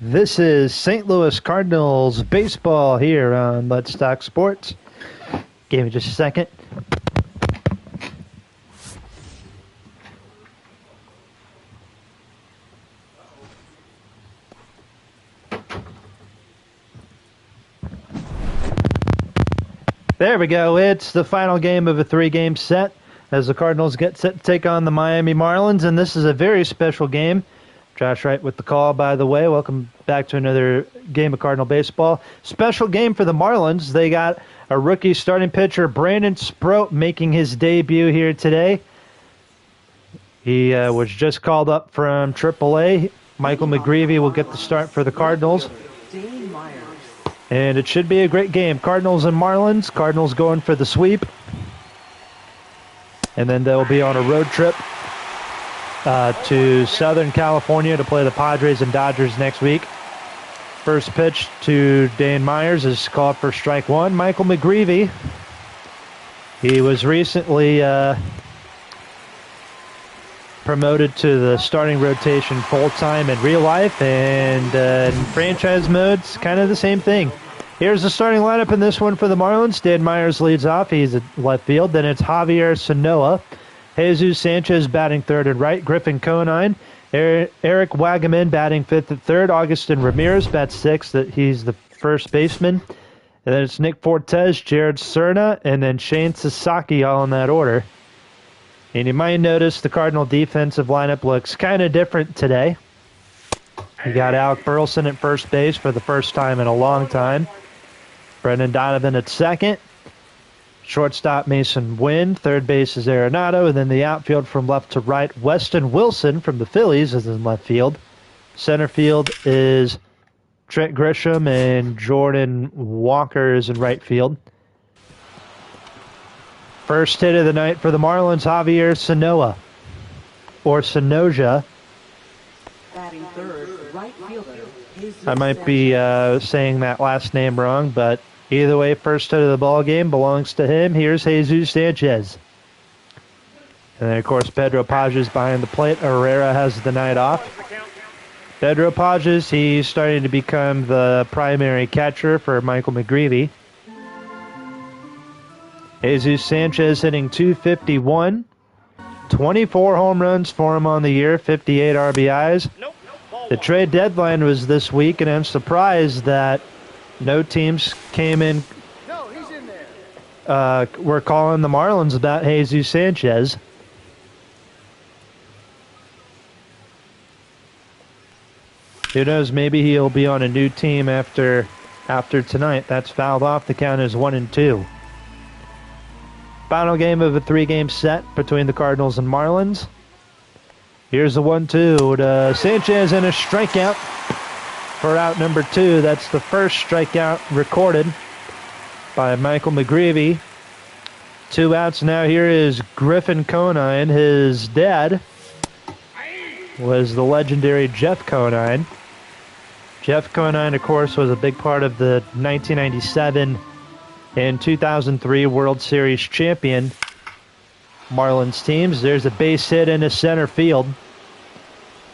This is St. Louis Cardinals baseball here on Let's Talk Sports. Give me just a second. There we go. It's the final game of a three-game set as the Cardinals get set to take on the Miami Marlins, and this is a very special game. Josh Wright with the call, by the way. Welcome back to another game of Cardinal baseball. Special game for the Marlins. They got a rookie starting pitcher, Brandon Sproat, making his debut here today. He was just called up from AAA. Michael McGreevy will get the start for the Cardinals. And it should be a great game. Cardinals and Marlins. Cardinals going for the sweep. And then they'll be on a road trip to Southern California to play the Padres and Dodgers next week. First pitch to Dane Myers is called for strike one. Michael McGreevy, he was recently promoted to the starting rotation full-time in real life, and in franchise mode, it's kind of the same thing. Here's the starting lineup in this one for the Marlins. Dan Myers leads off. He's at left field. Then it's Javier Sanoa. Jesus Sanchez batting third and right. Griffin Conine. Eric Wagaman batting fifth and third. Augustin Ramirez bats sixth. He's the first baseman. And then it's Nick Fortes, Jared Cerna, and then Shane Sasaki, all in that order. And you might notice the Cardinal defensive lineup looks kind of different today. You got Alec Burleson at first base for the first time in a long time. Brendan Donovan at second. Shortstop Mason Wynn. Third base is Arenado. And then the outfield from left to right, Weston Wilson from the Phillies is in left field. Center field is Trent Grisham, and Jordan Walker is in right field. First hit of the night for the Marlins, Javier Sanoa, or Sanoja. Batting third, right fielder. I might be saying that last name wrong, but either way, first hit of the ball game belongs to him. Here's Jesus Sanchez. And then, of course, Pedro Pages behind the plate. Herrera has the night off. Pedro Pages, he's starting to become the primary catcher for Michael McGreevy. Jesus Sanchez hitting .251. 24 home runs for him on the year, 58 RBIs. The trade deadline was this week, and I'm surprised that no teams came in. We're calling the Marlins about Jesus Sanchez. Who knows? Maybe he'll be on a new team after tonight. That's fouled off. The count is 1-2. Final game of a three-game set between the Cardinals and Marlins. Here's the 1-2 to Sanchez, and a strikeout for out number 2. That's the first strikeout recorded by Michael McGreevy. 2 outs now. Here is Griffin Conine. His dad was the legendary Jeff Conine. Jeff Conine, of course, was a big part of the 1997 and 2003 World Series champion Marlins teams. There's a base hit into center field.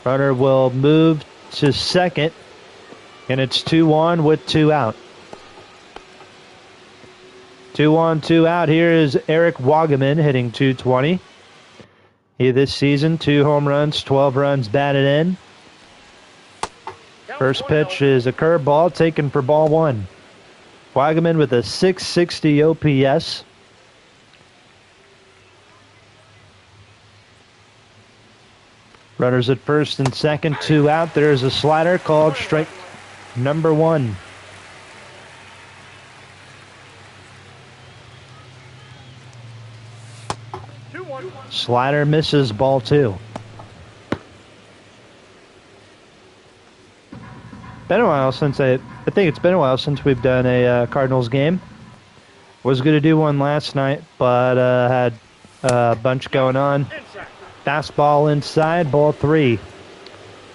Runner will move to second, and it's 2-1 with 2 out. 2-1, 2 out. Here is Eric Wagaman hitting .220. He this season, 2 home runs, 12 runs batted in. First pitch is a curveball taken for ball 1. Wagaman with a .660 OPS. Runners at first and second, 2 out. There's a slider called strike number 1. Slider misses, ball 2. Been a while since I think it's been a while since we've done a Cardinals game. Was going to do one last night, but had a bunch going on. Fastball inside, ball 3.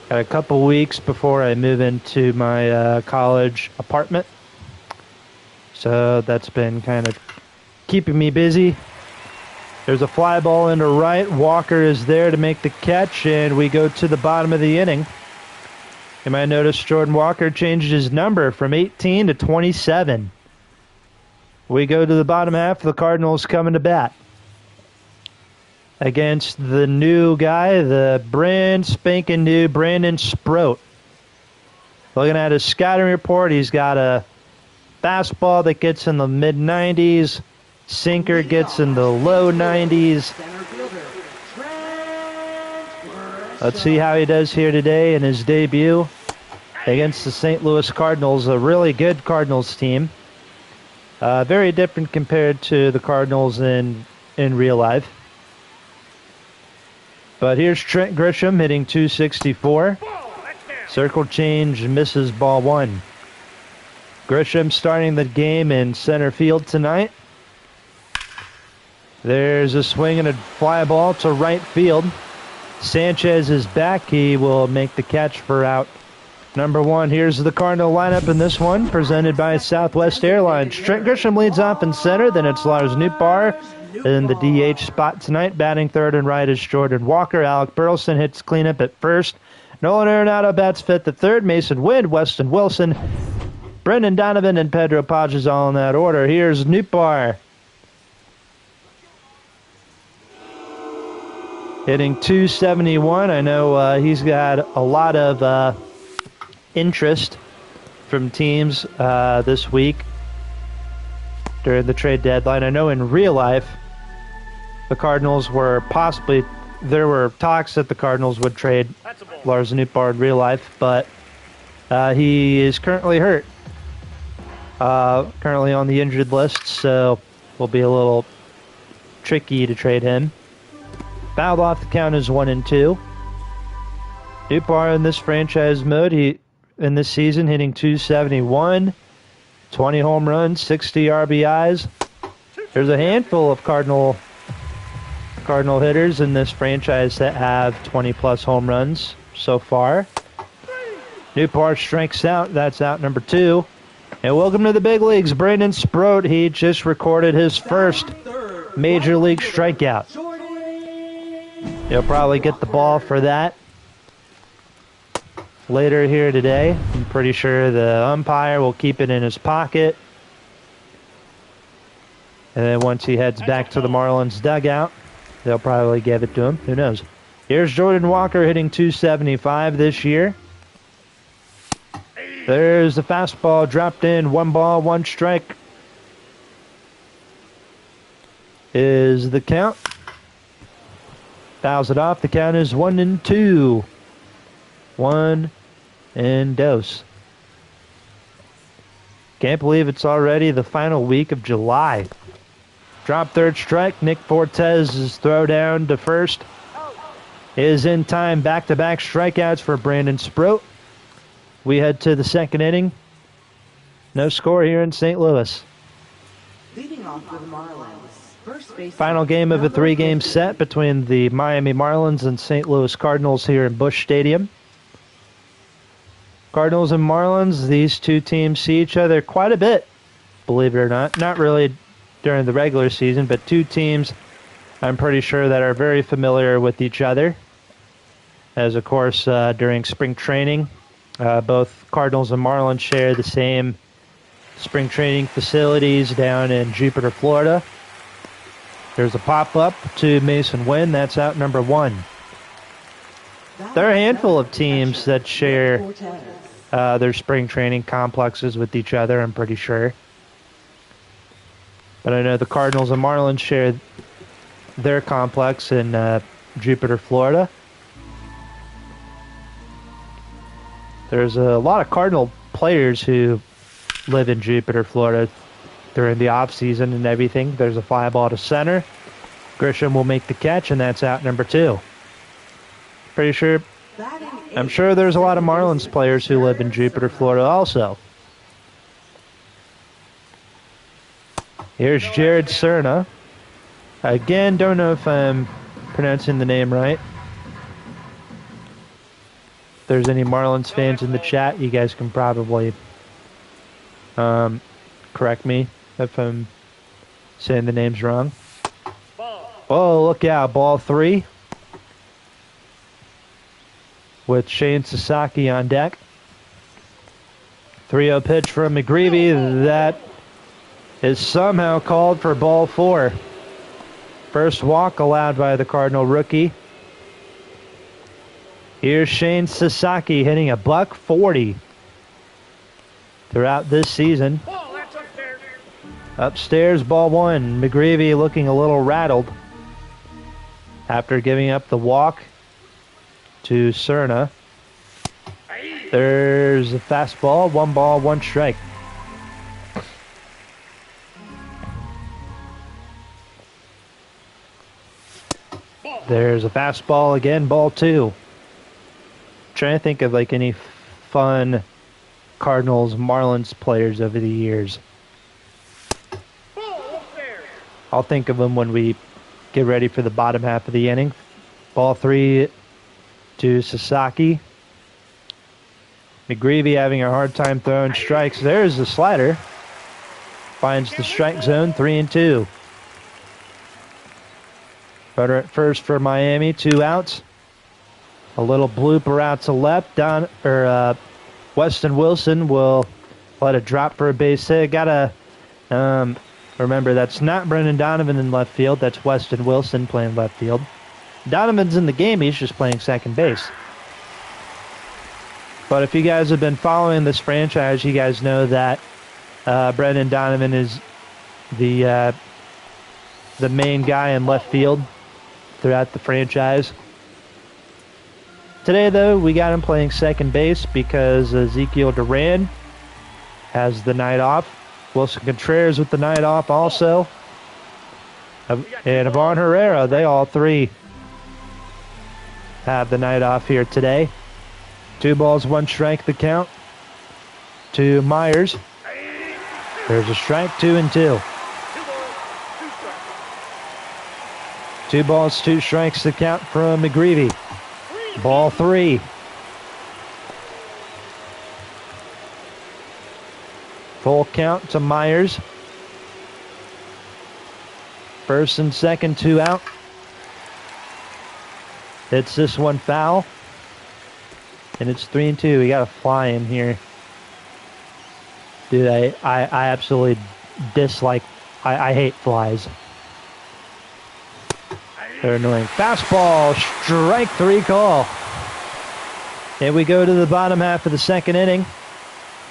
Got a couple weeks before I move into my college apartment. So that's been kind of keeping me busy. There's a fly ball into right. Walker is there to make the catch, and we go to the bottom of the inning. You might notice Jordan Walker changed his number from 18 to 27. We go to the bottom half. The Cardinals coming to bat against the new guy, the brand spanking new Brandon Sproat. Looking at his scouting report, he's got a fastball that gets in the mid-90s. Sinker gets in the low 90s. Let's see how he does here today in his debut against the St. Louis Cardinals, a really good Cardinals team. Very different compared to the Cardinals in real life. But here's Trent Grisham hitting .264. Circle change, misses ball one. Grisham starting the game in center field tonight. There's a swing and a fly ball to right field. Sanchez is back. He will make the catch for out number one. Here's the Cardinal lineup in this one, presented by Southwest Airlines. Trent Grisham leads off in center. Then it's Lars Nootbaar in the DH spot tonight. Batting third and right is Jordan Walker. Alec Burleson hits cleanup at first. Nolan Arenado bats fifth at third. Mason Wind, Weston Wilson, Brendan Donovan, and Pedro Pages all in that order. Here's Nootbaar hitting .271. I know he's got a lot of interest from teams this week during the trade deadline. I know in real life the Cardinals were there were talks that the Cardinals would trade Lars Nootbaar in real life, but he is currently hurt. Currently on the injured list, so will be a little tricky to trade him. Fouled off, the count is 1-2. Nootbaar in this franchise mode, in this season hitting .271, 20 home runs, 60 RBIs. There's a handful of Cardinal hitters in this franchise that have 20-plus home runs so far. Nootbaar strikes out. That's out number two. And welcome to the big leagues, Brandon Sproat. He just recorded his first major league strikeout. He'll probably get the ball for that later here today. I'm pretty sure the umpire will keep it in his pocket. And then once he heads back to the Marlins dugout, they'll probably give it to him. Who knows? Here's Jordan Walker hitting .275 this year. There's the fastball dropped in. 1 ball, 1 strike is the count. Fouls it off. The count is 1-2. 1 and dose. Can't believe it's already the final week of July. Drop third strike. Nick Fortez's throw down to first is in time. Back-to-back strikeouts for Brandon Sproat. We head to the second inning. No score here in St. Louis. Leading off for the Marlins. First base. Final game of a 3-game set between the Miami Marlins and St. Louis Cardinals here in Busch Stadium. Cardinals and Marlins, these two teams see each other quite a bit, believe it or not. Not really during the regular season, but two teams I'm pretty sure that are very familiar with each other. As, of course, during spring training, both Cardinals and Marlins share the same spring training facilities down in Jupiter, Florida. There's a pop-up to Mason Wind. That's out number one. There are a handful of teams that share their spring training complexes with each other, I'm pretty sure. But I know the Cardinals and Marlins share their complex in Jupiter, Florida. There's a lot of Cardinal players who live in Jupiter, Florida during the off-season and everything. There's a fly ball to center. Grisham will make the catch, and that's out number two. Pretty sure, I'm sure there's a lot of Marlins players who live in Jupiter, Florida also. Here's Jared Cerna. Again, don't know if I'm pronouncing the name right. If there's any Marlins fans in the chat, you guys can probably correct me if I'm saying the names wrong. Oh, look out. Ball 3 with Shane Sasaki on deck. 3-0 pitch from McGreevy. That is somehow called for ball 4. First walk allowed by the Cardinal rookie. Here's Shane Sasaki hitting a .140 throughout this season. Upstairs, ball 1. McGreevy looking a little rattled after giving up the walk to Cerna. There's a fastball, 1 ball, 1 strike. There's a fastball again, ball 2. Trying to think of like any fun Cardinals Marlins players over the years. I'll think of them when we get ready for the bottom half of the inning. Ball 3 to Sasaki. McGreevy having a hard time throwing strikes. There's the slider. Finds the strike zone, 3-2. Runner at first for Miami, 2 outs. A little blooper out to left. Weston Wilson will let it drop for a base hit. Gotta remember, that's not Brendan Donovan in left field. That's Weston Wilson playing left field. Donovan's in the game. He's just playing second base. But if you guys have been following this franchise, you guys know that Brendan Donovan is the main guy in left field throughout the franchise. Today, though, we got him playing second base because Ezekiel Duran has the night off. Wilson Contreras with the night off also. And Ivan Herrera, they all 3 have the night off here today. 2 balls, 1 strike, the count to Myers. There's a strike, 2-2. 2 balls, 2 strikes, the count from McGreevy. Ball 3. Full count to Myers. First and second, 2 out. Hits this one foul. And it's 3-2. We got a fly in here. Dude, I absolutely dislike, I hate flies. They're annoying. Fastball, strike 3 call. And we go to the bottom half of the second inning.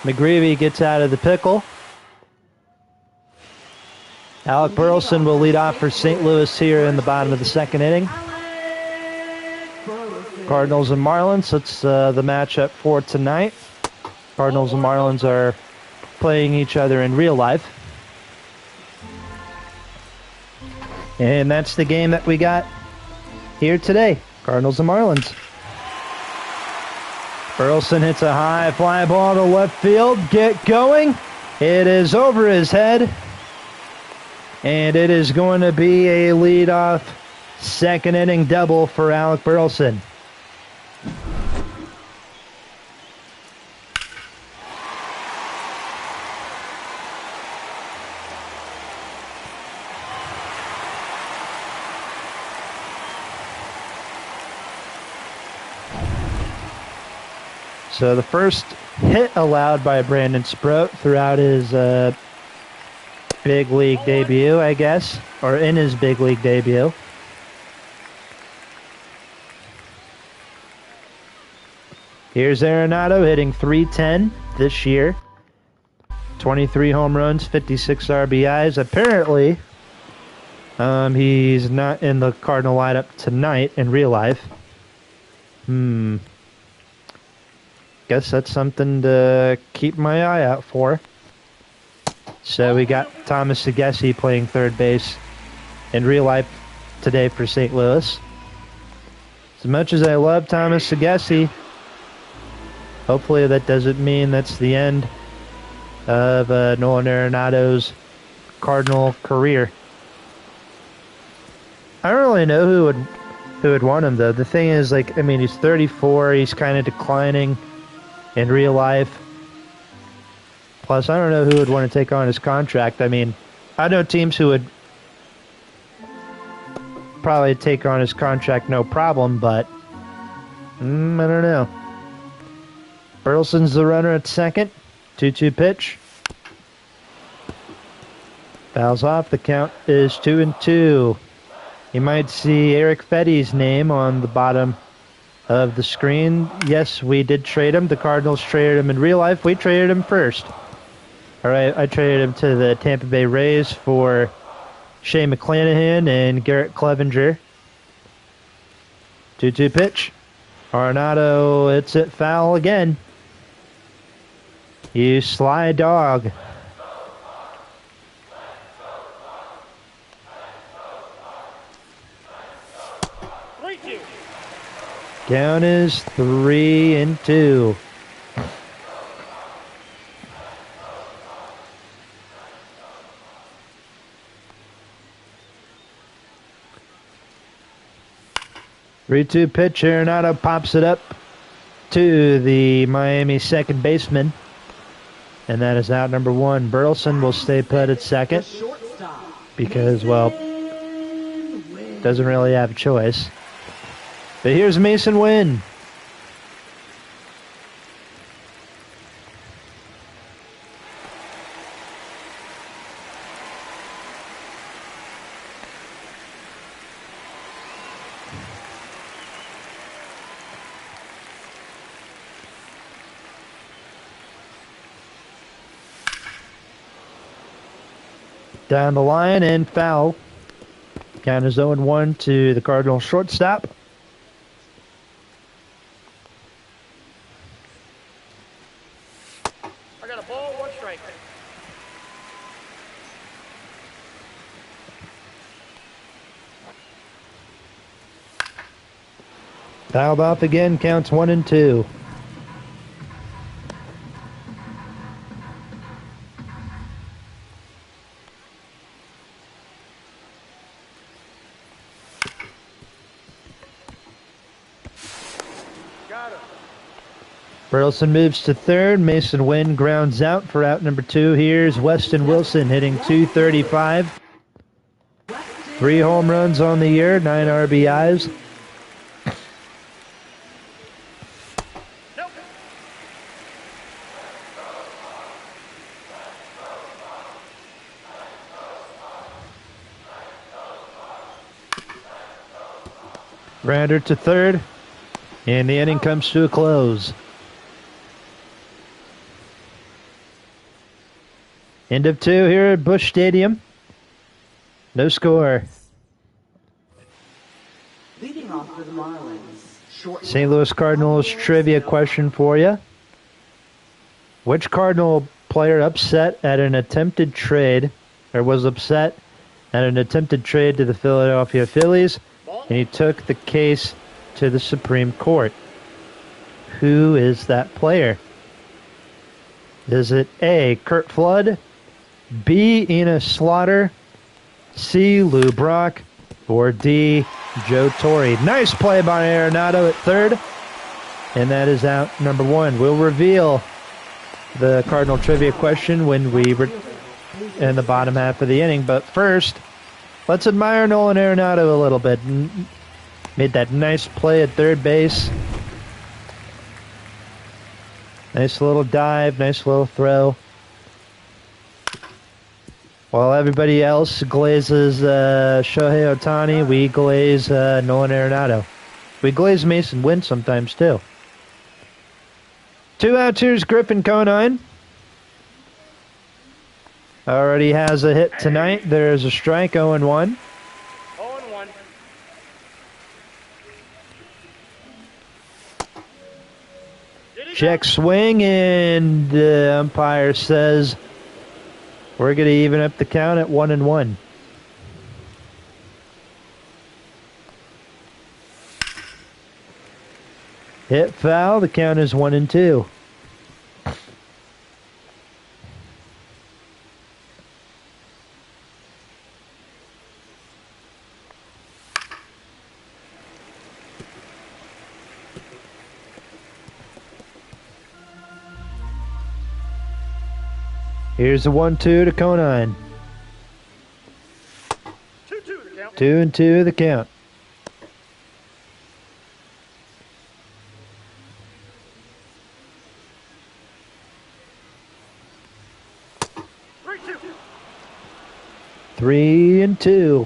McGreevy gets out of the pickle. Alec Burleson will lead off for St. Louis here in the bottom of the second inning. Cardinals and Marlins, that's the matchup for tonight. Cardinals and Marlins are playing each other in real life. And that's the game that we got here today. Cardinals and Marlins. Burleson hits a high fly ball to left field. Get going. It is over his head. And it is going to be a leadoff second inning double for Alec Burleson. So the first hit allowed by Brandon Sproat throughout his big league debut, I guess, or in his big league debut. Here's Arenado hitting .310 this year. 23 home runs, 56 RBIs. Apparently, he's not in the Cardinal lineup tonight in real life. Guess that's something to keep my eye out for. So we got Thomas Segesi playing third base in real life today for St. Louis. As much as I love Thomas Segesi, hopefully that doesn't mean that's the end of Nolan Arenado's Cardinal career. I don't really know who would want him, though. The thing is, like, I mean, he's 34, he's kind of declining in real life. Plus, I don't know who would want to take on his contract. I mean, I know teams who would probably take on his contract no problem, but I don't know. Burleson's the runner at second. 2-2 pitch. Fouls off. The count is 2-2. You might see Eric Fetty's name on the bottom of the screen. Yes, we did trade him. The Cardinals traded him in real life. We traded him first. All right, I traded him to the Tampa Bay Rays for Shea McClanahan and Garrett Clevenger. 2-2 pitch. Arenado, it's it foul again. You sly dog. Count is 3-2. Three-two pitch. Arenado pops it up to the Miami second baseman, and that is out number one. Burleson will stay put at second because, well, doesn't really have a choice. But here's Mason Wynn. Down the line and foul. Count is 0-1 to the Cardinals shortstop. I got a ball, one strike. Fouled off again. Counts 1-2. Burleson moves to third. Mason Wynn grounds out for out number two. Here's Weston Wilson hitting .235. 3 home runs on the year, 9 RBIs. Nope. Grounder to third. And the inning comes to a close. End of 2 here at Busch Stadium. No score. Leading off for the Marlins. St. Louis Cardinals trivia question for you. Which Cardinal player upset at an attempted trade, or was upset at an attempted trade to the Philadelphia Phillies, and he took the case to the Supreme Court? Who is that player? Is it A, Kurt Flood, B, Enos Slaughter, C, Lou Brock, or D, Joe Torre? Nice play by Arenado at third, and that is out number one. We'll reveal the Cardinal trivia question when we in the bottom half of the inning, but first, let's admire Nolan Arenado a little bit. Made that nice play at third base. Nice little dive, nice little throw. While everybody else glazes Shohei Ohtani, we glaze Nolan Arenado. We glaze Mason Wynn sometimes too. 2 outs, here's Griffin Conine. Already has a hit tonight. There's a strike, 0-1. 0-1. Check swing, and the umpire says we're going to even up the count at 1-1. Hit foul. The count is 1-2. Here's the 1-2 to Conine. 2-2 the count. 2-2 the count. 3-2.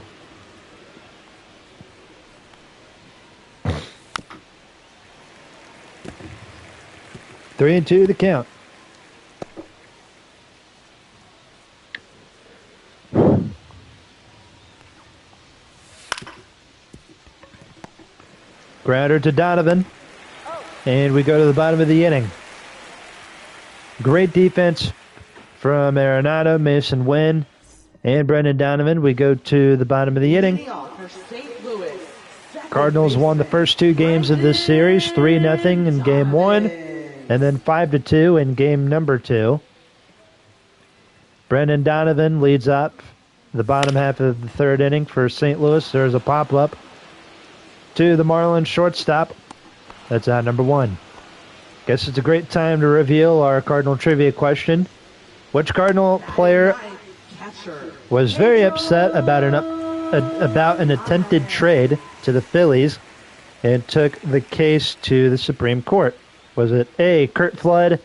Three and two the count. Grounder to Donovan. And we go to the bottom of the inning. Great defense from Arenado, Mason Wynn, and Brendan Donovan. We go to the bottom of the inning. Cardinals won the first two games of this series, 3-0 in game one, and then 5-2 in game number two. Brendan Donovan leads up the bottom half of the third inning for St. Louis. There's a pop-up to the Marlins shortstop. That's out number one. Guess it's a great time to reveal our Cardinal trivia question. Which Cardinal player was very upset about an attempted trade to the Phillies and took the case to the Supreme Court? Was it A, Curt Flood,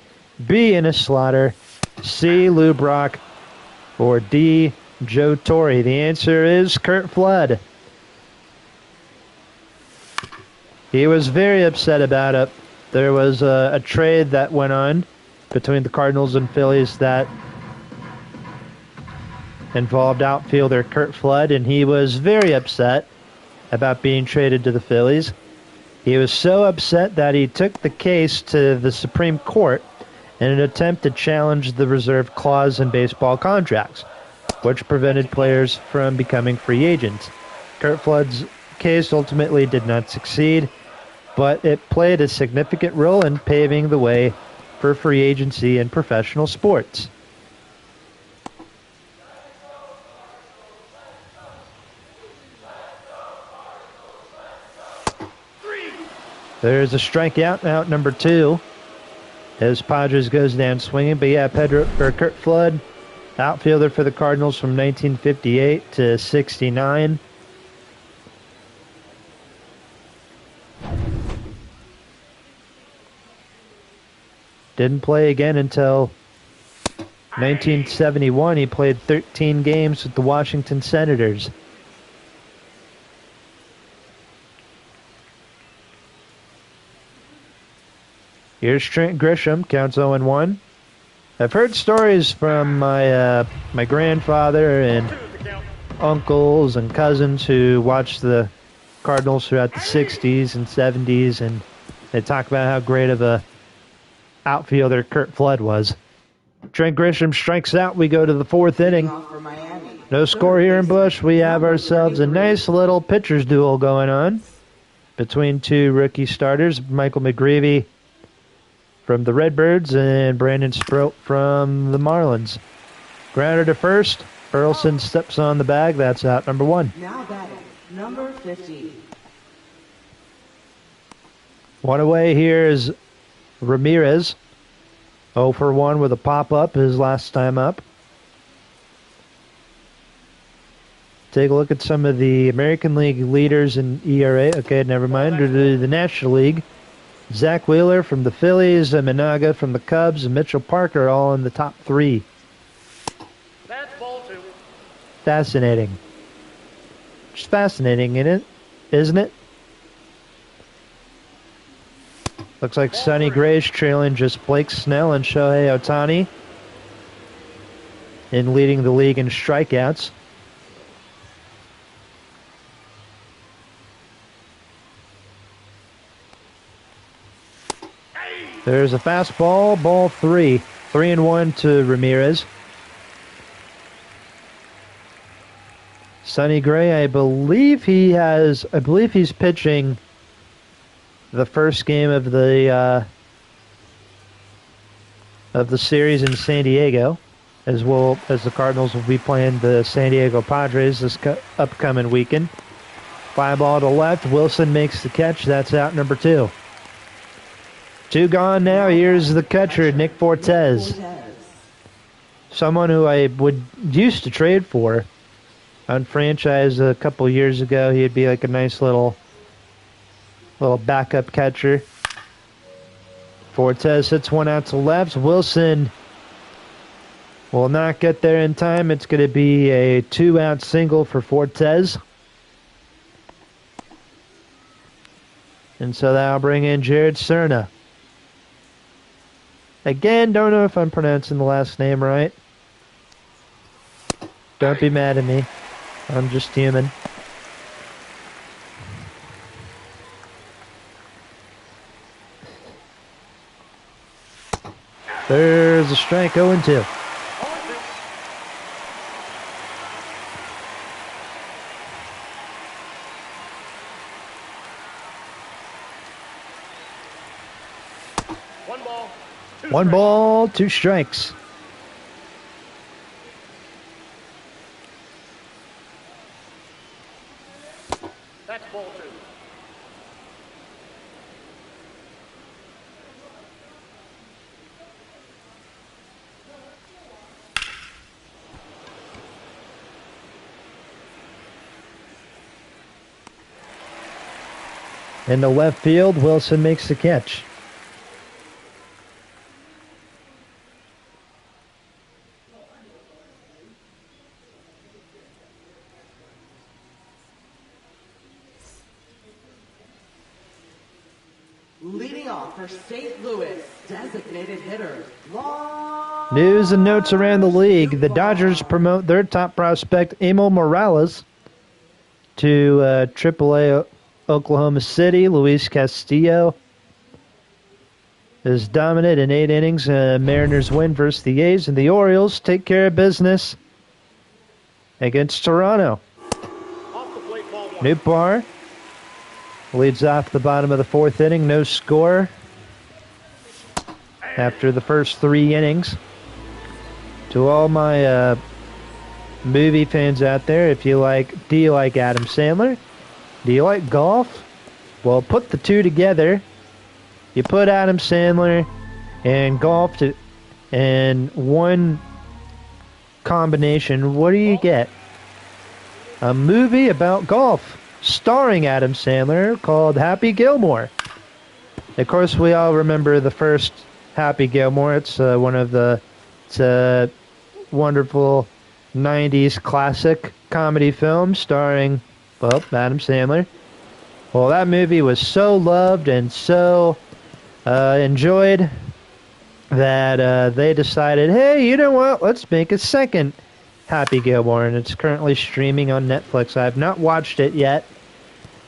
B, Ennis Slaughter, C, Lou Brock, or D, Joe Torre? The answer is Curt Flood. He was very upset about it. There was a trade that went on between the Cardinals and Phillies that involved outfielder Curt Flood, and he was very upset about being traded to the Phillies. He was so upset that he took the case to the Supreme Court in an attempt to challenge the reserve clause in baseball contracts, which prevented players from becoming free agents. Curt Flood's case ultimately did not succeed, but it played a significant role in paving the way for free agency in professional sports. There's a strikeout, out number two, as Padres goes down swinging. But yeah, Curt Flood, outfielder for the Cardinals from 1958 to 69. Didn't play again until 1971. He played 13 games with the Washington Senators. Here's Trent Grisham, counts 0-1. I've heard stories from my grandfather and uncles and cousins who watched the Cardinals throughout the 60s and 70s, and they talk about how great of a outfielder Curt Flood was. Trent Grisham strikes out. We go to the fourth inning. No score here in Busch. We have ourselves a nice little pitcher's duel going on between two rookie starters, Michael McGreevy from the Redbirds and Brandon Sproat from the Marlins. Grounder to first. Burleson steps on the bag. That's out number one. Now batting, number 50. One away here is Ramirez. 0 for 1 with a pop-up his last time up. Take a look at some of the American League leaders in ERA. Okay, never mind. The National League. Zach Wheeler from the Phillies, Minaga from the Cubs, and Mitchell Parker all in the top three. That's ball two. Fascinating. Just fascinating, isn't it? Looks like Sonny Gray's trailing just Blake Snell and Shohei Ohtani in leading the league in strikeouts. There's a fastball, ball three. 3-1 to Ramirez. Sonny Gray, I believe he's pitching the first game of the series in San Diego, as well as the Cardinals will be playing the San Diego Padres this upcoming weekend. Fly ball to left. Wilson makes the catch. That's out number two. Two gone now. Here's the catcher, Nick Fortes. Someone who I used to trade for on franchise a couple years ago. He'd be like a nice little backup catcher. Fortes hits one out to left. Wilson will not get there in time. It's going to be a 2-out single for Fortes. And so that'll bring in Jared Cerna. Again, don't know if I'm pronouncing the last name right. Don't be mad at me. I'm just human. There's a strike, 0-2. One ball, 2 strikes. That's ball 2. In the left field, Wilson makes the catch. Leading off for St. Louis, designated hitter, News and notes around the league. The Dodgers promote their top prospect, Emil Morales, to AAA Oklahoma City. Luis Castillo is dominant in 8 innings. Mariners win versus the A's, and the Orioles take care of business against Toronto. Off the plate, ball 1. Nootbaar leads off the bottom of the 4th inning. No score after the first 3 innings. To all my movie fans out there, do you like Adam Sandler? Do you like golf? Well, put the two together. You put Adam Sandler and golf in one combination. What do you get? A movie about golf starring Adam Sandler called Happy Gilmore. Of course, we all remember the first Happy Gilmore. It's a wonderful 90s classic comedy film starring, Adam Sandler. Well, that movie was so loved and so enjoyed that they decided, hey, you know what? Let's make a second Happy Gilmore, and it's currently streaming on Netflix. I have not watched it yet.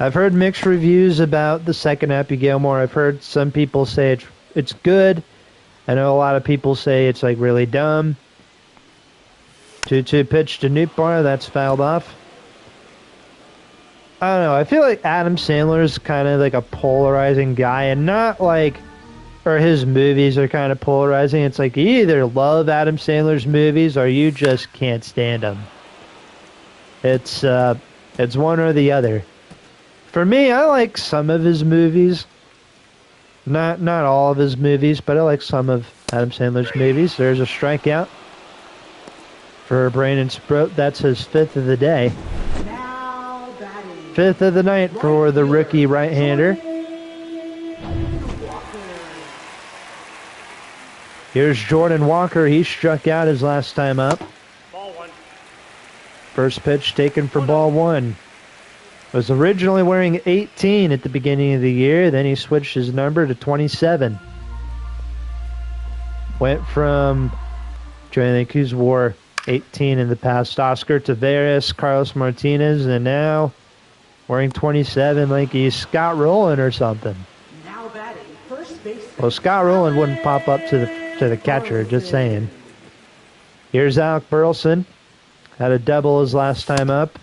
I've heard mixed reviews about the second Happy Gilmore. I've heard some people say it's good. I know a lot of people say it's like really dumb. 2-2 pitch to Nootbaar. That's fouled off. I don't know. I feel like Adam Sandler is kind of like a polarizing guy, and or his movies are kind of polarizing. It's like you either love Adam Sandler's movies or you just can't stand them. It's one or the other. For me, I like some of his movies. Not all of his movies, but I like some of Adam Sandler's movies. There's a strikeout for Brandon Sproat. That's his 5th of the day. 5th of the night for the rookie right-hander. Here's Jordan Walker. He struck out his last time up. Ball 1. First pitch taken for ball 1. Was originally wearing 18 at the beginning of the year. Then he switched his number to 27. Went from, I think who's wore 18 in the past, Oscar Taveras, Carlos Martinez, and now wearing 27 like he's Scott Rowland or something. now batting first base. Well, Scott Rowland wouldn't pop up to the catcher, just saying. Here's Alec Burleson. Had a double his last time up.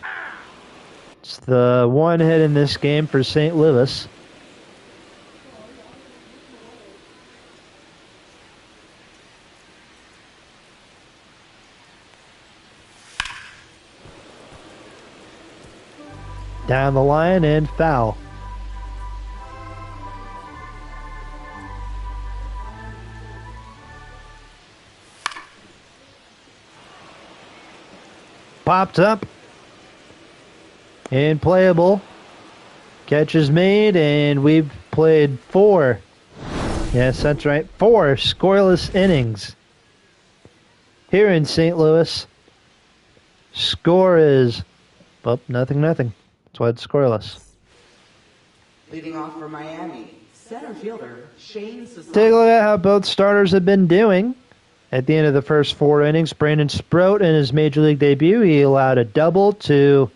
It's the one hit in this game for St. Louis. Down the line and foul. Popped up. And playable. Catch is made, and we've played 4. Yes, that's right. 4 scoreless innings here in St. Louis. Score is, well, 0-0. That's why it's scoreless. Leading off for Miami, center fielder Shane Sasaki. Take a look at how both starters have been doing. At the end of the first 4 innings, Brandon Sproat in his major league debut, he allowed a double to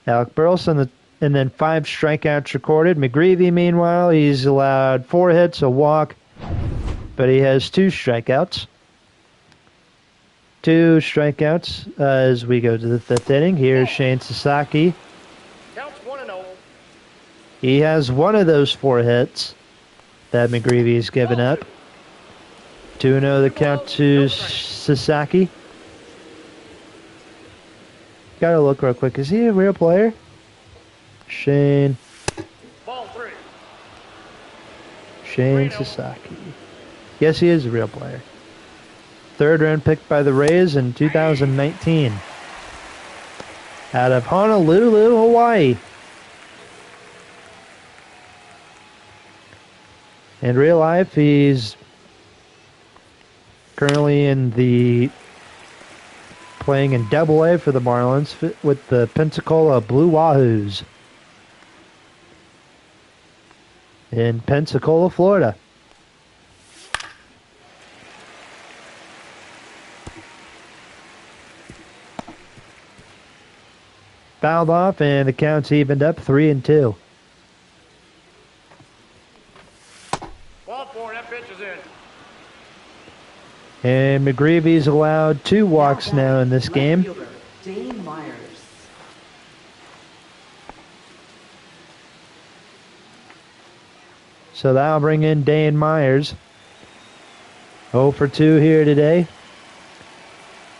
Alec Burleson, and then 5 strikeouts recorded. McGreevy, meanwhile, he's allowed 4 hits, a walk, but he has 2 strikeouts. 2 strikeouts as we go to the 5th inning. Here's Shane Sasaki. Counts 1-0. He has 1 of those 4 hits that McGreevy has given up. 2-0 the count to Sasaki. Gotta look real quick. Is he a real player? Shane Ball 3. Sasaki. Yes, he is a real player. 3rd round pick by the Rays in 2019. Out of Honolulu, Hawaii. In real life, he's currently playing in Double-A for the Marlins with the Pensacola Blue Wahoos in Pensacola, Florida. Fouled off, and the count's evened up 3-2. Ball 4, that pitch is in. And McGreevy's allowed 2 walks now in this Left game. fielder Dane Myers. So that'll bring in Dane Myers. 0 for 2 here today.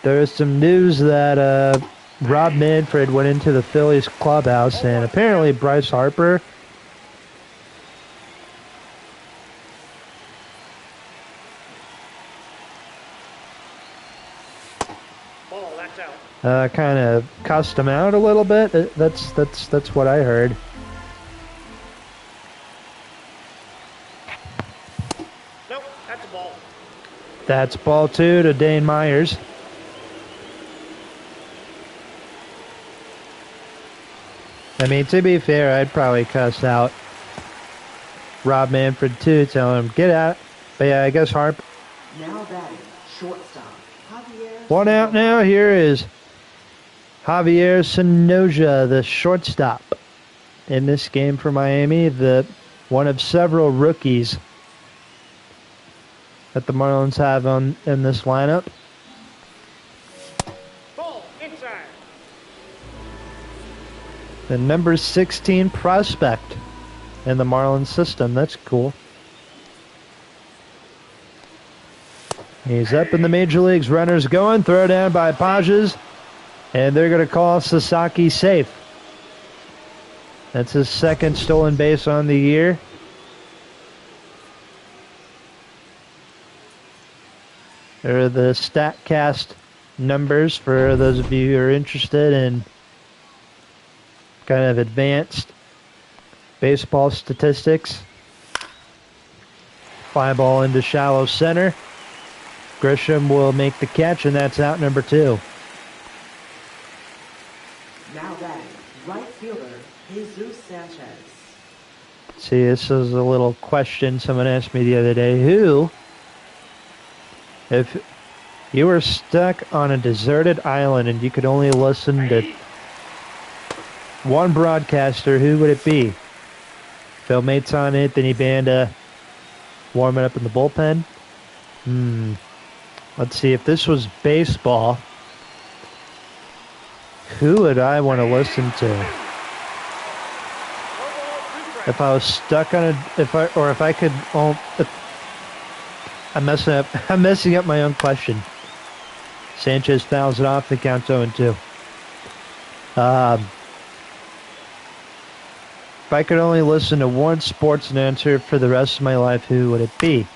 There's some news that Rob Manfred went into the Phillies clubhouse, and apparently Bryce Harper Ball, that's out. kind of cussed him out a little bit. That's what I heard. Nope, that's a ball. That's ball 2 to Dane Myers. I mean, to be fair, I'd probably cuss out Rob Manfred too, tell him, get out. But yeah, I guess Harp. Now batting, shortstop Javier. 1 out now. Here is Javier Sonoja, the shortstop in this game for Miami, the one of several rookies that the Marlins have in this lineup. Ball, inside. The number 16 prospect in the Marlins system. That's cool. He's up in the major leagues. Runners going. Throw down by Pages. And they're going to call Sasaki safe. That's his 2nd stolen base on the year. There are the StatCast numbers for those of you who are interested in kind of advanced baseball statistics. Fly ball into shallow center. Grisham will make the catch, and that's out number 2. Now batting, right fielder Jesus Sanchez. See, this is a little question someone asked me the other day. If you were stuck on a deserted island and you could only listen to one broadcaster, who would it be? Phil Maton, Anthony Banda warming up in the bullpen? Let's see, if this was baseball, who would I want to listen to? If I was stuck on I'm messing up my own question. Sanchez fouls it off, the count's 0-2. If I could only listen to one sports announcer for the rest of my life, who would it be?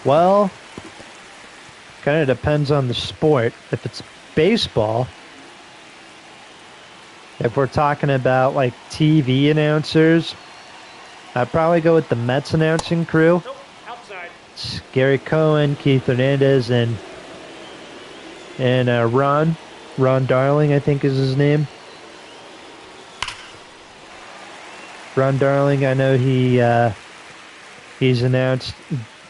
Well, kind of depends on the sport. If it's baseball, if we're talking about like TV announcers, I'd probably go with the Mets announcing crew. Nope, outside. It's Gary Cohen, Keith Hernandez, and Ron Darling, I think is his name. Ron Darling, I know he's announced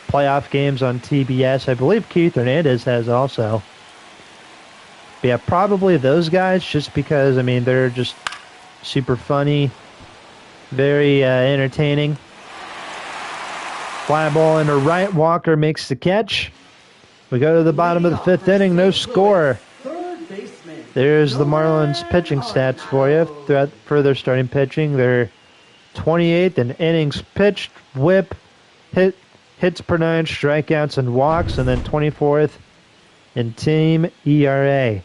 playoff games on TBS. I believe Keith Hernandez has also. But yeah, probably those guys, just because, I mean, they're just super funny, very entertaining. Fly ball into right. Walker makes the catch. We go to the bottom of the fifth inning. No score. There's the Marlins pitching stats for you for their starting pitching. They're 28th in innings pitched, whip, hits per 9, strikeouts, and walks, and then 24th in team ERA.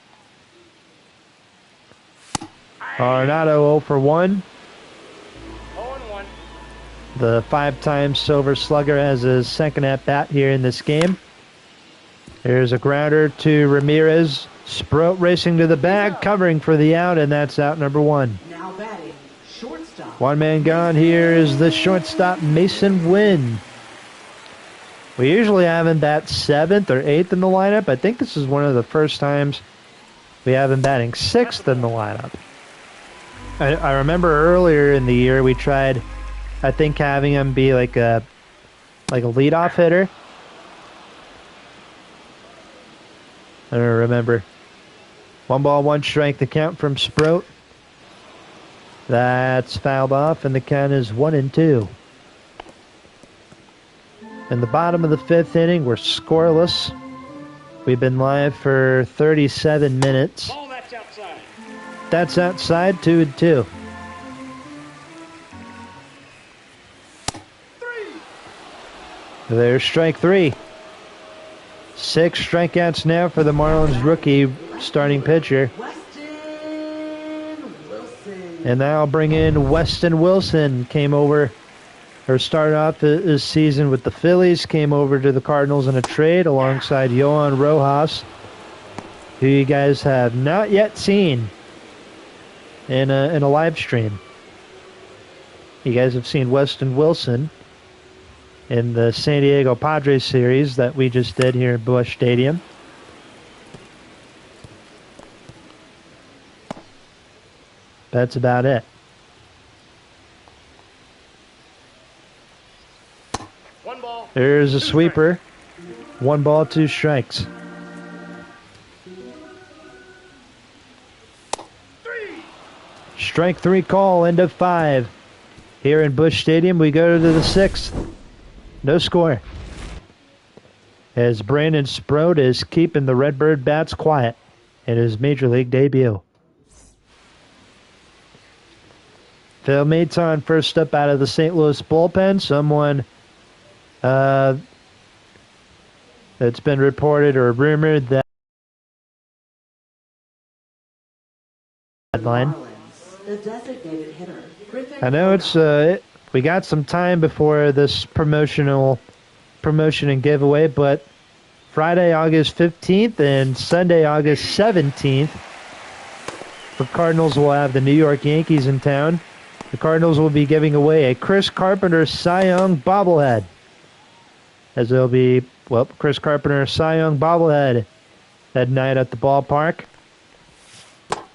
Arenado 0 for 1. The 5-time Silver Slugger has his second at-bat here in this game. There's a grounder to Ramirez. Sproat racing to the bag, covering for the out, and that's out number 1. Now batting, shortstop. One man gone. Here is the shortstop, Mason Wynn. We usually have him bat 7th or 8th in the lineup. I think this is one of the first times we have him batting 6th in the lineup. I remember earlier in the year we tried, I think, having him be like a leadoff hitter. I don't remember. 1 ball, 1 strike, the count from Sproat. That's fouled off, and the count is 1-2. In the bottom of the 5th inning, we're scoreless. We've been live for 37 minutes. Ball, that's outside. That's outside, 2-2. There's strike 3. 6 strikeouts now for the Marlins rookie starting pitcher. And now I'll bring in Weston Wilson. Started off his season with the Phillies, came over to the Cardinals in a trade alongside Yohan Rojas, who you guys have not yet seen in a live stream. You guys have seen Weston Wilson in the San Diego Padres series that we just did here at Busch Stadium. That's about it. There's a sweeper. 1 ball, 2 strikes. Strike 3 call, end of 5. Here in Busch Stadium, we go to the 6th. No score. As Brandon Sproat is keeping the Redbird bats quiet in his Major League debut. Phil Maton first up out of the St. Louis bullpen. Someone that's been reported or rumored that headline. I know it's we got some time before this promotion and giveaway, but Friday, August 15th and Sunday, August 17th, the Cardinals will have the New York Yankees in town. The Cardinals will be giving away a Chris Carpenter Cy Young bobblehead. As there'll be, Chris Carpenter Cy Young bobblehead that night at the ballpark.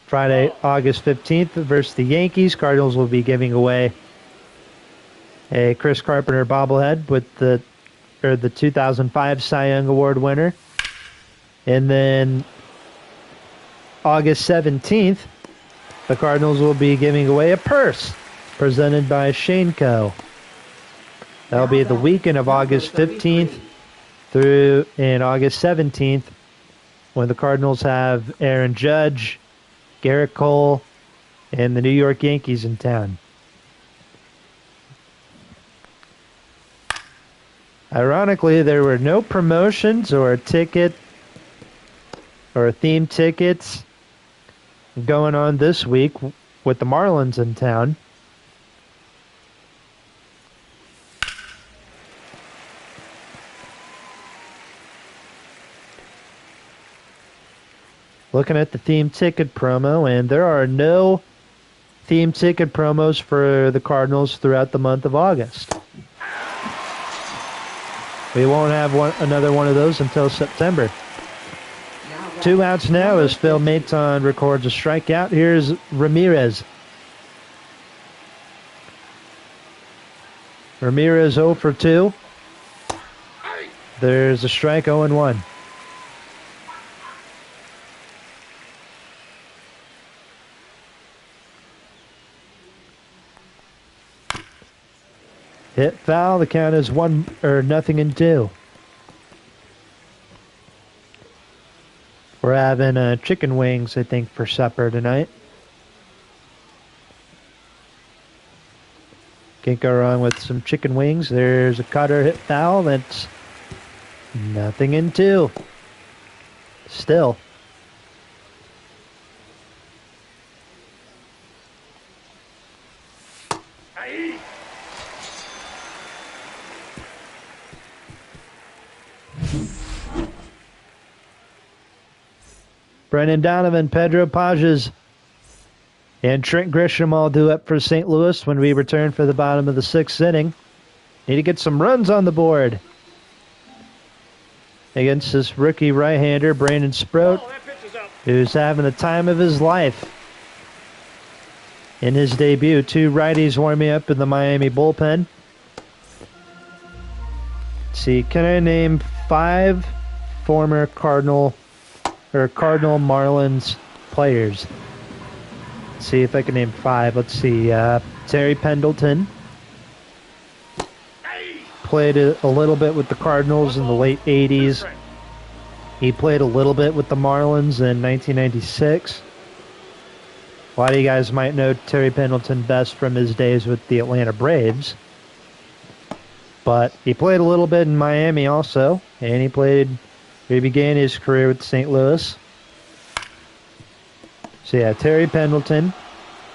Friday, August 15th versus the Yankees. Cardinals will be giving away a Chris Carpenter bobblehead with the 2005 Cy Young Award winner. And then August 17th, the Cardinals will be giving away a purse presented by Shaneco. That'll be the weekend of August 15th through in August 17th, when the Cardinals have Aaron Judge, Garrett Cole, and the New York Yankees in town. Ironically, there were no promotions or theme tickets going on this week with the Marlins in town. Looking at the theme ticket promo, and there are no theme ticket promos for the Cardinals throughout the month of August. We won't have another one of those until September. Now 2 outs now as Phil Maton records a strikeout. Here's Ramirez. Ramirez 0 for 2. There's a strike, 0-1. Hit foul. The count is 0-2. We're having chicken wings, I think, for supper tonight. Can't go wrong with some chicken wings. There's a cutter, hit foul. That's 0-2. Still. Brendan Donovan, Pedro Pages, and Trent Grisham all due up for St. Louis when we return for the bottom of the 6th inning. Need to get some runs on the board against this rookie right-hander, Brandon Sproat, who's having the time of his life in his debut. 2 righties warming up in the Miami bullpen. Let's see, can I name 5 former Cardinal Marlins players? Let's see if I can name 5. Let's see. Terry Pendleton played a little bit with the Cardinals in the late 80s. He played a little bit with the Marlins in 1996. A lot of you guys might know Terry Pendleton best from his days with the Atlanta Braves. But he played a little bit in Miami also, and he began his career with St. Louis. So yeah, Terry Pendleton,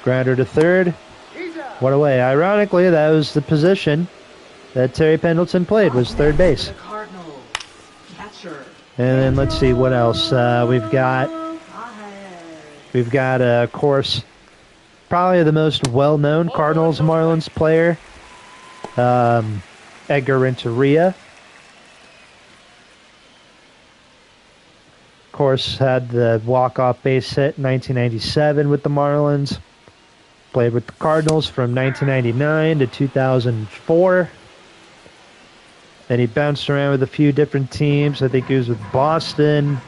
grounder to third. What a way. Ironically, that was the position that Terry Pendleton played, was third base. And then let's see what else. We've got, of course, probably the most well-known Cardinals Marlins player, Edgar Renteria. Of course, had the walk-off base hit in 1997 with the Marlins. Played with the Cardinals from 1999 to 2004. Then he bounced around with a few different teams. I think he was with Boston,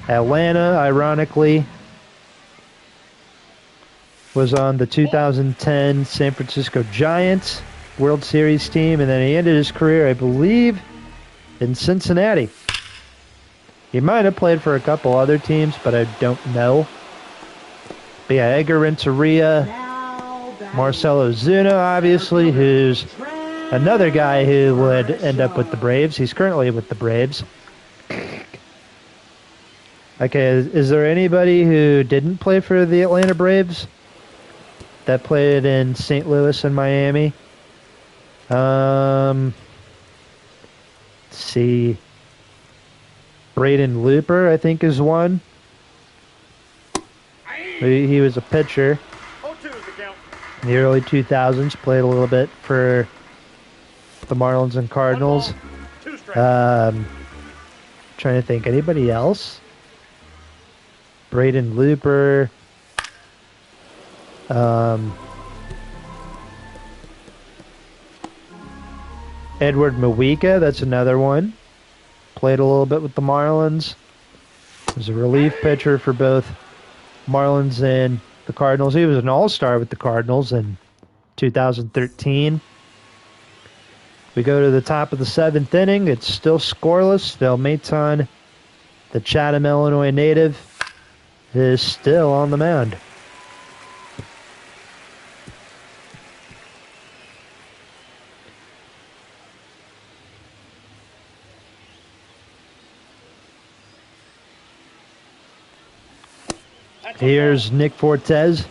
Atlanta, ironically. Was on the 2010 San Francisco Giants World Series team. And then he ended his career, I believe, in Cincinnati. He might have played for a couple other teams, but I don't know. But yeah, Edgar Renteria, Marcelo Zuna, obviously, who's another guy who would end up with the Braves. He's currently with the Braves. Okay, is there anybody who didn't play for the Atlanta Braves that played in St. Louis and Miami? Let's see. Braden Looper, I think, is one. He was a pitcher in the early 2000s. Played a little bit for the Marlins and Cardinals. Trying to think. Anybody else? Braden Looper. Edward Mawika, that's another one. Played a little bit with the Marlins. Was a relief pitcher for both Marlins and the Cardinals. He was an all-star with the Cardinals in 2013. We go to the top of the 7th inning. It's still scoreless. Phil Maton, the Chatham, Illinois native, is still on the mound. Here's Nick Fortes.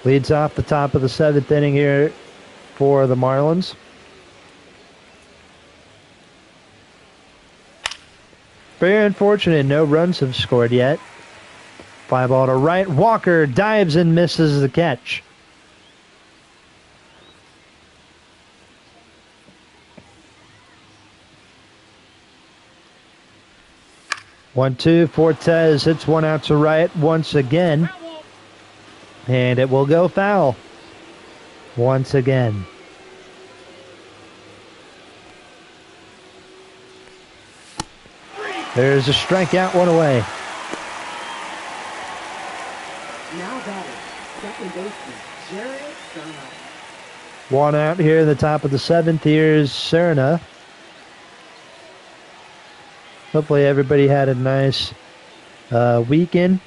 Leads off the top of the 7th inning here for the Marlins. Very unfortunate, no runs have scored yet. Fly ball to right. Walker dives and misses the catch. 1-2. Fortes hits one out to right once again. And it will go foul. Once again. There's a strikeout, one away. Now batting, second baseman, Jared Serna. One out here in the top of the 7th. Here's Serna. Hopefully everybody had a nice weekend.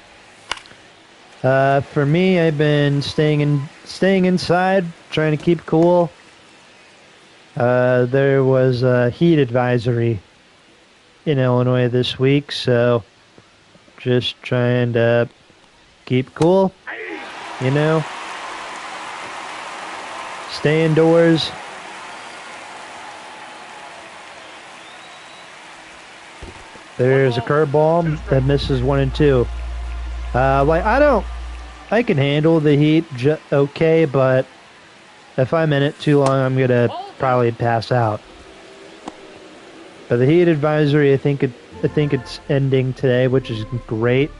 For me, I've been staying inside, trying to keep cool. There was a heat advisory in Illinois this week, so just trying to keep cool, you know. Stay indoors. There's a curveball that misses 1 and 2. I can handle the heat okay, but if I'm in it too long, I'm gonna probably pass out. But the heat advisory, I think it's ending today, which is great.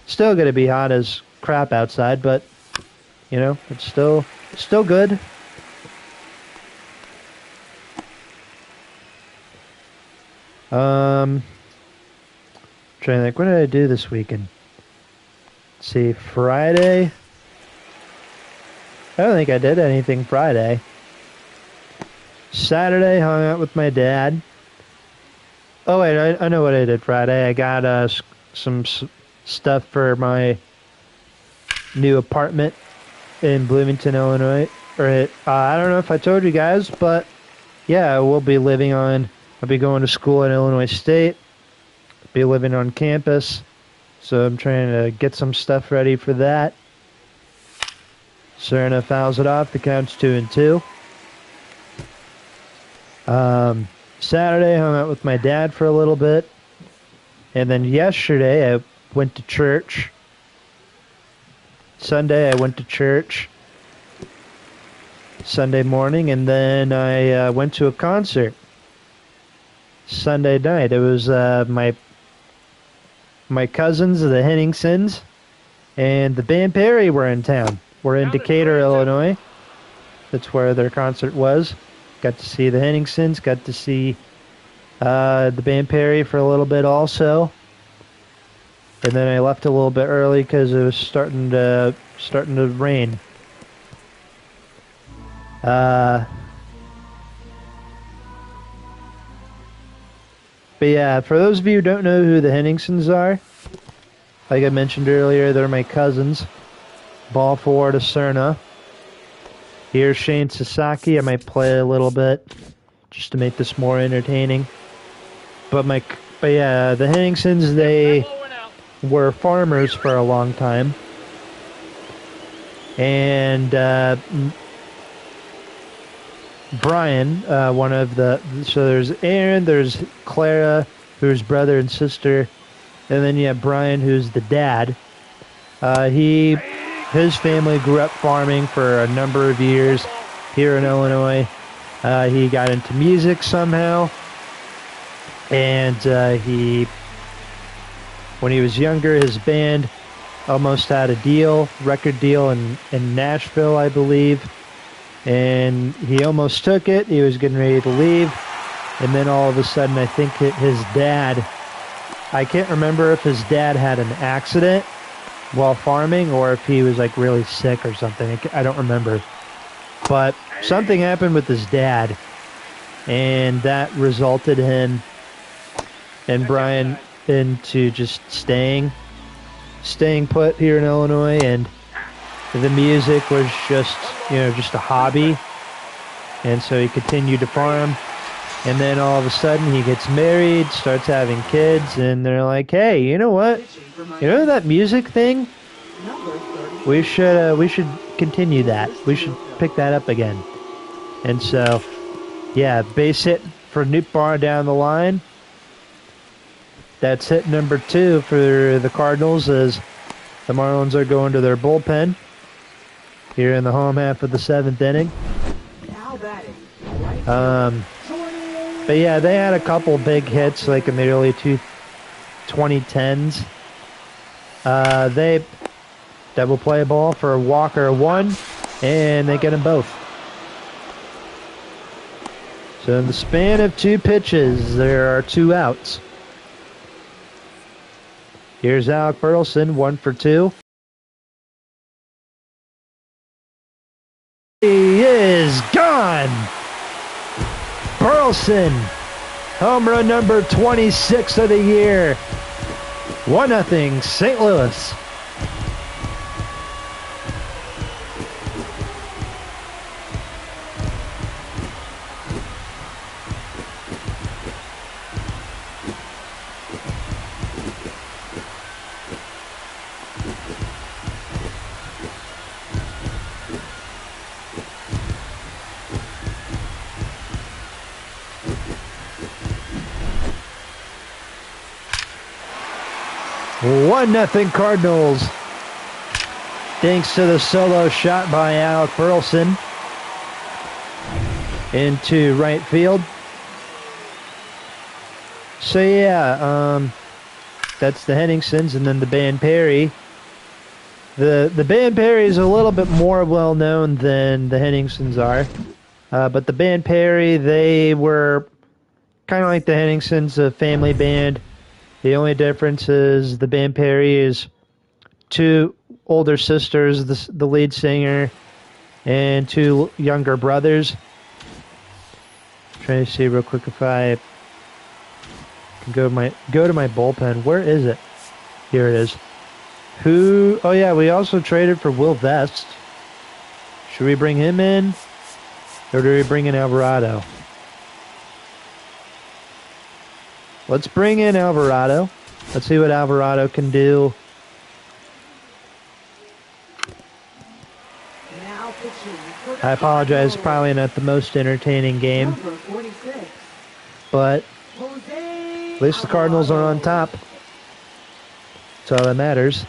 Still gonna be hot as crap outside, but you know, it's still good. Trying to think, what did I do this weekend? Let's see, Friday. I don't think I did anything Friday. Saturday, hung out with my dad. Oh wait, I know what I did Friday. I got some stuff for my new apartment in Bloomington, Illinois. I don't know if I told you guys, but yeah, I'll be going to school at Illinois State. Be living on campus. So I'm trying to get some stuff ready for that. Serna fouls it off. The count's 2 and 2. Saturday, hung out with my dad for a little bit. And then yesterday, I went to church. Sunday, I went to church. Sunday morning, and then I went to a concert. Sunday night. It was my cousins, the Henningsons, and the band Perry were in town. We're in Decatur, Illinois. That's where their concert was. Got to see the Henningsons. Got to see the band Perry for a little bit also. And then I left a little bit early because it was starting to rain. But yeah, for those of you who don't know who the Henningsons are, like I mentioned earlier, they're my cousins. Ball forward to Serna. Here's Shane Sasaki. I might play a little bit just to make this more entertaining. But yeah, the Henningsons, they were farmers for a long time. And Brian, so there's Aaron, there's Clara, who's brother and sister, and then you have Brian, who's the dad. His family grew up farming for a number of years here in Illinois. He got into music somehow, and when he was younger, his band almost had a record deal in Nashville, I believe. And he almost took it. He was getting ready to leave. And then all of a sudden, I think his dad, I can't remember if his dad had an accident while farming or if he was like really sick or something. I don't remember. But something happened with his dad. And that resulted him and Brian into just staying put here in Illinois. And the music was just a hobby. And so he continued to farm. And then all of a sudden he gets married, starts having kids, and they're like, hey, you know what? You know that music thing? We should continue that. We should pick that up again. And so, yeah, base hit for Nootbaar down the line. That's hit number 2 for the Cardinals as the Marlins are going to their bullpen here in the home half of the 7th inning. But yeah, they had a couple big hits like in the early 2010s. They double play ball for Walker 1, and they get them both. So in the span of 2 pitches, there are 2 outs. Here's Alec Burleson, 1 for 2. He is gone! Burleson, home run number 26 of the year. 1-0 St. Louis. One nothing Cardinals. Thanks to the solo shot by Alec Burleson into right field. So yeah, that's the Henningsons, and then the Ban Perry. The Ban Perry is a little bit more well known than the Henningsons are, but the Ban Perry, they were kind of like the Henningsons, a family band. The only difference is the Ban Perry is 2 older sisters, the lead singer, and 2 younger brothers. Trying to see real quick if I can go to my bullpen. Where is it? Here it is. Oh yeah, we also traded for Will Vest. Should we bring him in, or do we bring in Alvarado? Let's bring in Alvarado. Let's see what Alvarado can do. I apologize, probably not the most entertaining game, but at least the Cardinals are on top. That's all that matters.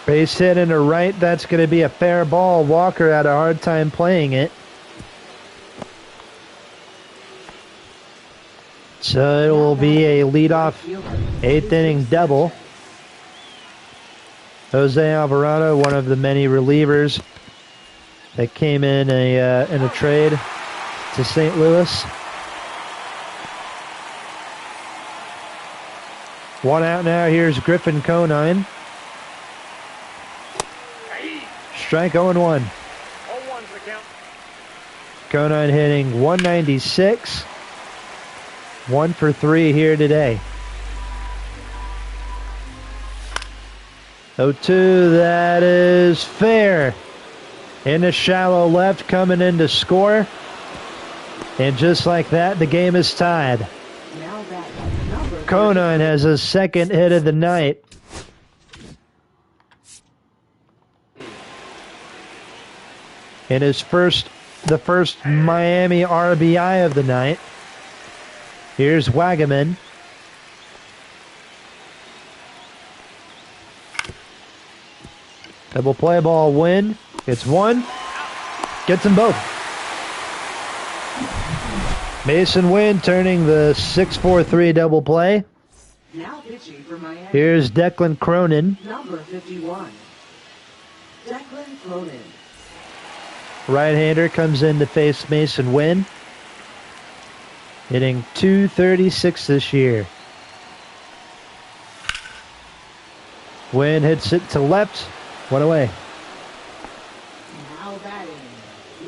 Base hit into right. That's going to be a fair ball. Walker had a hard time playing it. So it will be a leadoff 8th inning double. Jose Alvarado, one of the many relievers that came in a trade to St. Louis. 1 out now. Here's Griffin Conine. Strike 0-1. 0-1's the count. Conine hitting 196. 1 for 3 here today. 0-2, that is fair. In the shallow left, coming in to score. And just like that, the game is tied. Conine has his 2nd hit of the night. And the first Miami RBI of the night. Here's Wagaman. Double play ball win. It's 1. Gets them both. Mason Wynn turning the 6-4-3 double play. Now pitching for Miami. Here's Declan Cronin. Number 51. Declan Cronin. Right-hander comes in to face Mason Wynn. Hitting .236 this year. Wynn hits it to left. 1 away. Now batting.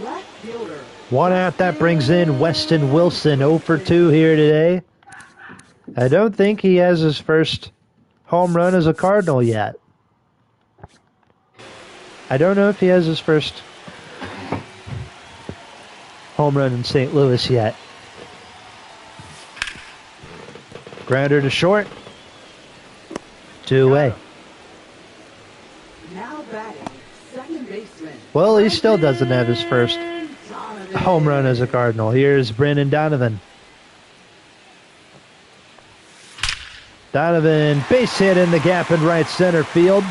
Left fielder. 1 out. That brings in Weston Wilson. 0 for 2 here today. I don't think he has his first home run as a Cardinal yet. I don't know if he has his first home run in St. Louis yet. Grounder to short. 2 away. Now batting. Second baseman. Well, he still doesn't have his first home run as a Cardinal. Here's Brandon Donovan. Donovan, base hit in the gap in right center field.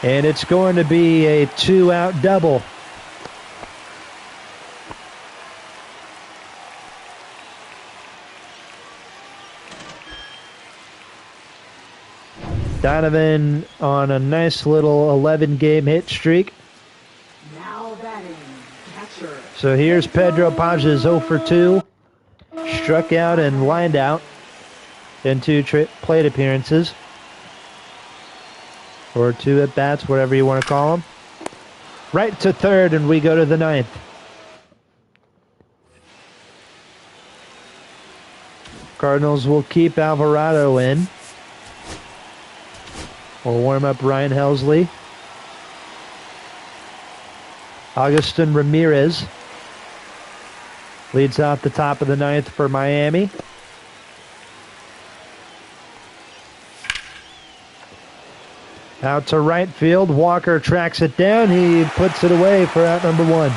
And it's going to be a 2-out double. Donovan on a nice little 11-game hit streak. Now batting, catcher. So here's Pedro Pages 0 for 2. Struck out and lined out in 2 plate appearances. Or 2 at-bats, whatever you want to call them. Right to third, and we go to the 9th. Cardinals will keep Alvarado in. We'll warm up Ryan Helsley. Augustin Ramirez leads off the top of the 9th for Miami. Out to right field. Walker tracks it down. He puts it away for out number 1.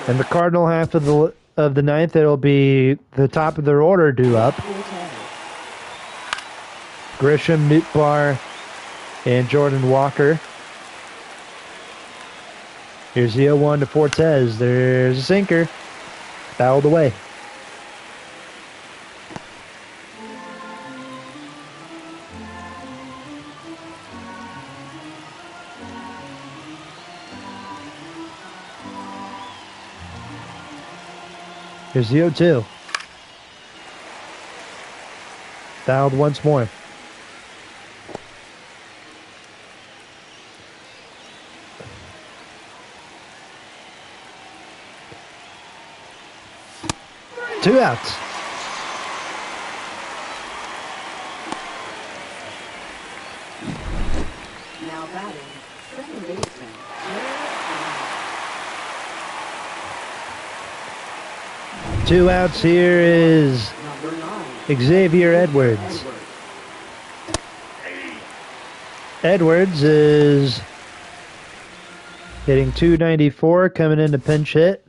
And the Cardinal half of the 9th, it'll be the top of their order due up. Grisham, Nootbaar, and Jordan Walker. Here's the 0-1 to Fortes. There's a sinker. Fouled away. Here's the 0-2. Fouled once more. Two outs. Now batting, second baseman. Two outs. Here is Number 9. Xavier Edwards. Edwards is hitting .294, coming into pinch hit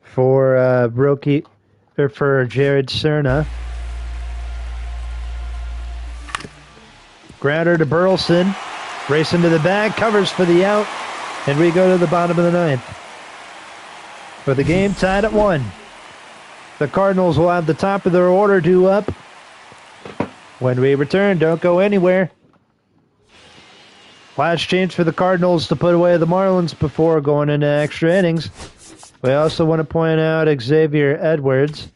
for for Jared Cerna. Grounder to Burleson, racing to the bag, covers for the out, and we go to the bottom of the 9th. With the game tied at 1. The Cardinals will have the top of their order due up. When we return, don't go anywhere. Last chance for the Cardinals to put away the Marlins before going into extra innings. We also want to point out Xavier Edwards,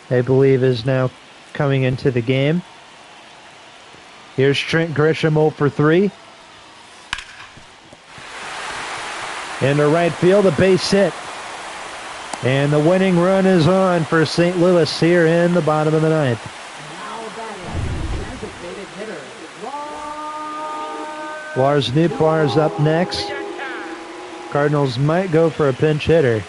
I believe, is now coming into the game. Here's Trent Grisham 0 for 3. Into right field, a base hit. And the winning run is on for St. Louis here in the bottom of the 9th. Now batting, designated hitter. Lars Nootbaar is up next. Cardinals might go for a pinch hitter.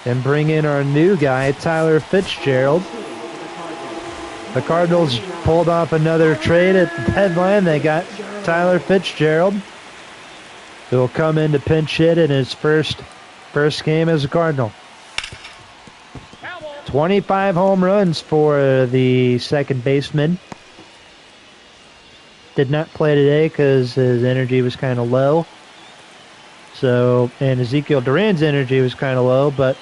And bring in our new guy, Tyler Fitzgerald. The Cardinals pulled off another trade at the deadline. They got Tyler Fitzgerald, who will come in to pinch hit in his first game as a Cardinal. 25 home runs for the second baseman. Did not play today because his energy was kind of low. And Ezekiel Duran's energy was kind of low,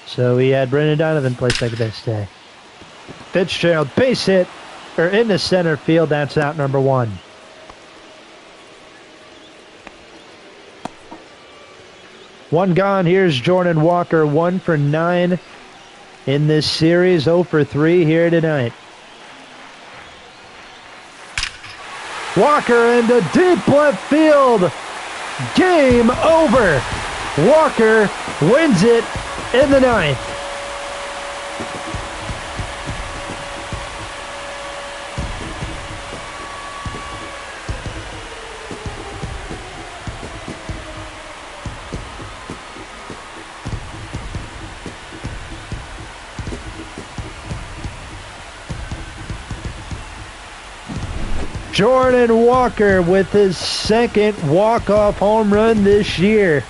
so he had Brendan Donovan play second base today. Fitzgerald, base hit, into center field. That's out number 1. One gone. Here's Jordan Walker, 1 for 9 in this series, 0 for 3 here tonight. Walker into deep left field. Game over. Walker wins it in the 9th. Jordan Walker with his second walk-off home run this year.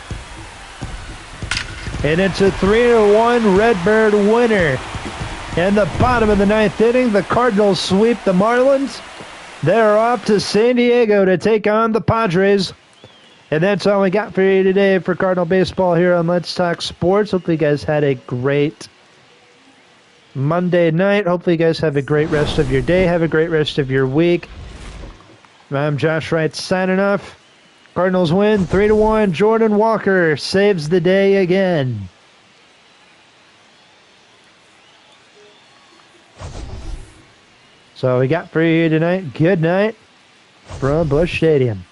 And it's a 3-1 Redbird winner. In the bottom of the ninth inning, the Cardinals sweep the Marlins. They're off to San Diego to take on the Padres. And that's all we got for you today for Cardinal Baseball here on Let's Talk Sports. Hopefully you guys had a great Monday night. Hopefully you guys have a great rest of your day. Have a great rest of your week. I'm Josh Wright signing off. Cardinals win 3-1. Jordan Walker saves the day again. So we got for you tonight. Good night from Busch Stadium.